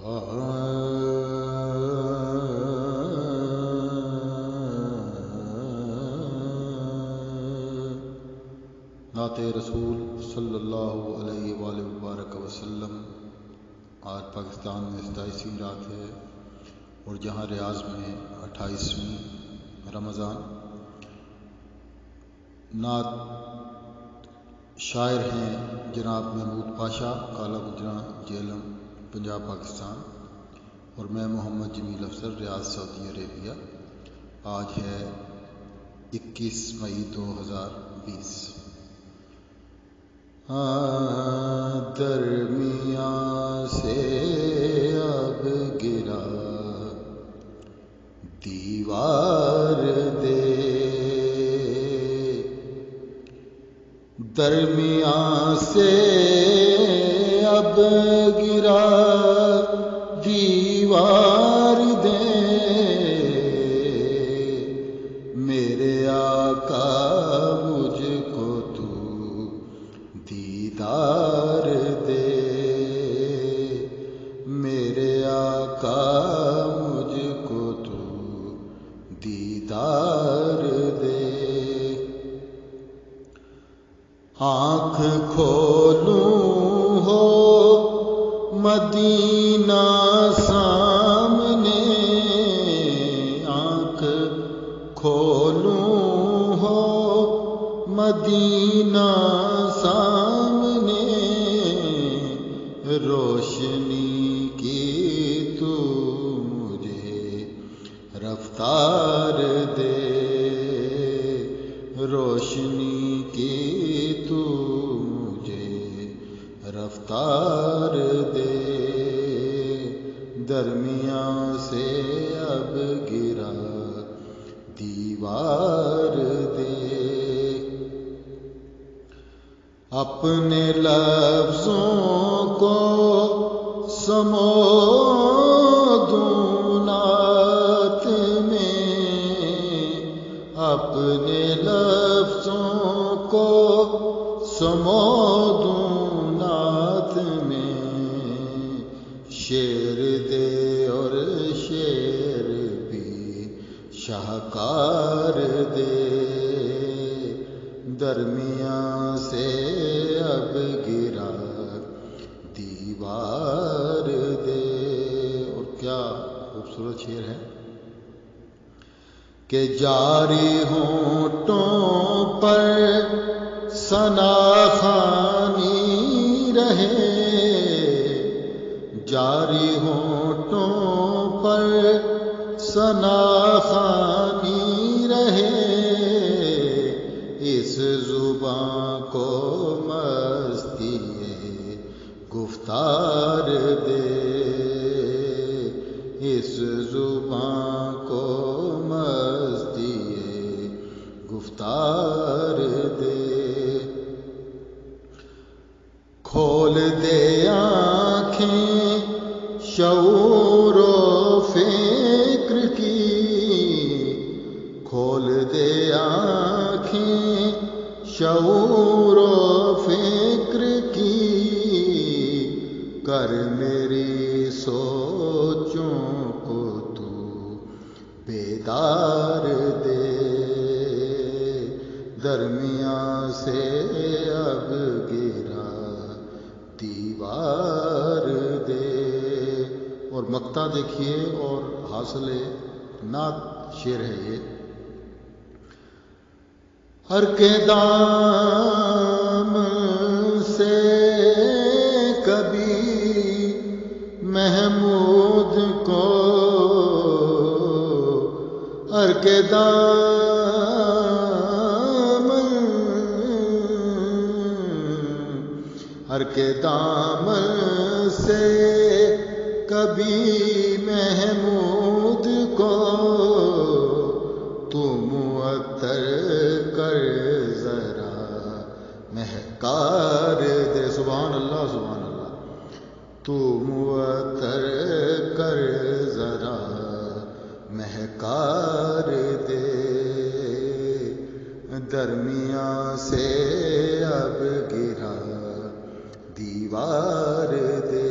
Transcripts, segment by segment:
نعت رسول صلی اللہ علیہ وآلہ وبارک وسلم۔ آج پاکستان میں 27ویں رات ہے اور جہاں ریاض میں 28ویں رمضان۔ نعت شاعر ہیں جناب محمود پاشا، کالا گجراں، جہلم، پنجاب پاکستان، اور میں محمد جمیل افسر، ریاض سعودی عربیہ۔ آج ہے 21 مئی 2020۔ درمیان سے اب گرا دیوار دے، درمیان سے اب گرا دیوار دے، میرے آقا مجھ کو تو دیدار دے، میرے آقا مجھ کو تو دیدار دے۔ آنکھ کھولوں ہو مدینہ سامنے، آنکھ کھولوں ہو مدینہ سامنے، روشنی کی تو مجھے رفتار دے، روشنی کی تو مجھے رفتار دے، درمیان سے اب گرا دیوار دے۔ اپنے لفظوں کو سمو دوں نعت میں، اپنے لفظوں کو سمو دوں نعت میں، شعر دے اور شعر بھی شاہکار دے، درمیان سے اب گرا دیوار دے۔ اور کیا خوبصورت شعر ہے کہ جاری ہونٹوں پر ثنا خوانی رہے، جاری ہونٹوں پر ثنا خوانی رہے، اس زبان کو مستی گفتار دے، اس زبان کو مستی گفتار دے، کھول دے آنکھیں شعور و فکر کی، کھول دے آنکھیں شعور و فکر کی، کر میری سوچوں کو تو بیدار دے، درمیان سے اب گرا دیوار دے۔ اور مقطع دیکھیے اور حاصل نعت شعر ہے یہ۔ ہر کے دام سے کبھی محمود کو، ہر کے دام سے کبھی محمود کو، تو معطر کر ذرا مہکار دے، سبحان اللہ سبحان اللہ، تو معطر کر ذرا مہکار دے، درمیان سے اب گرا دیوار دے،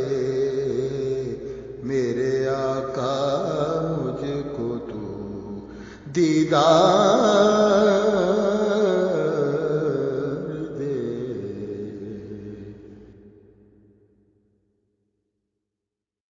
دیدار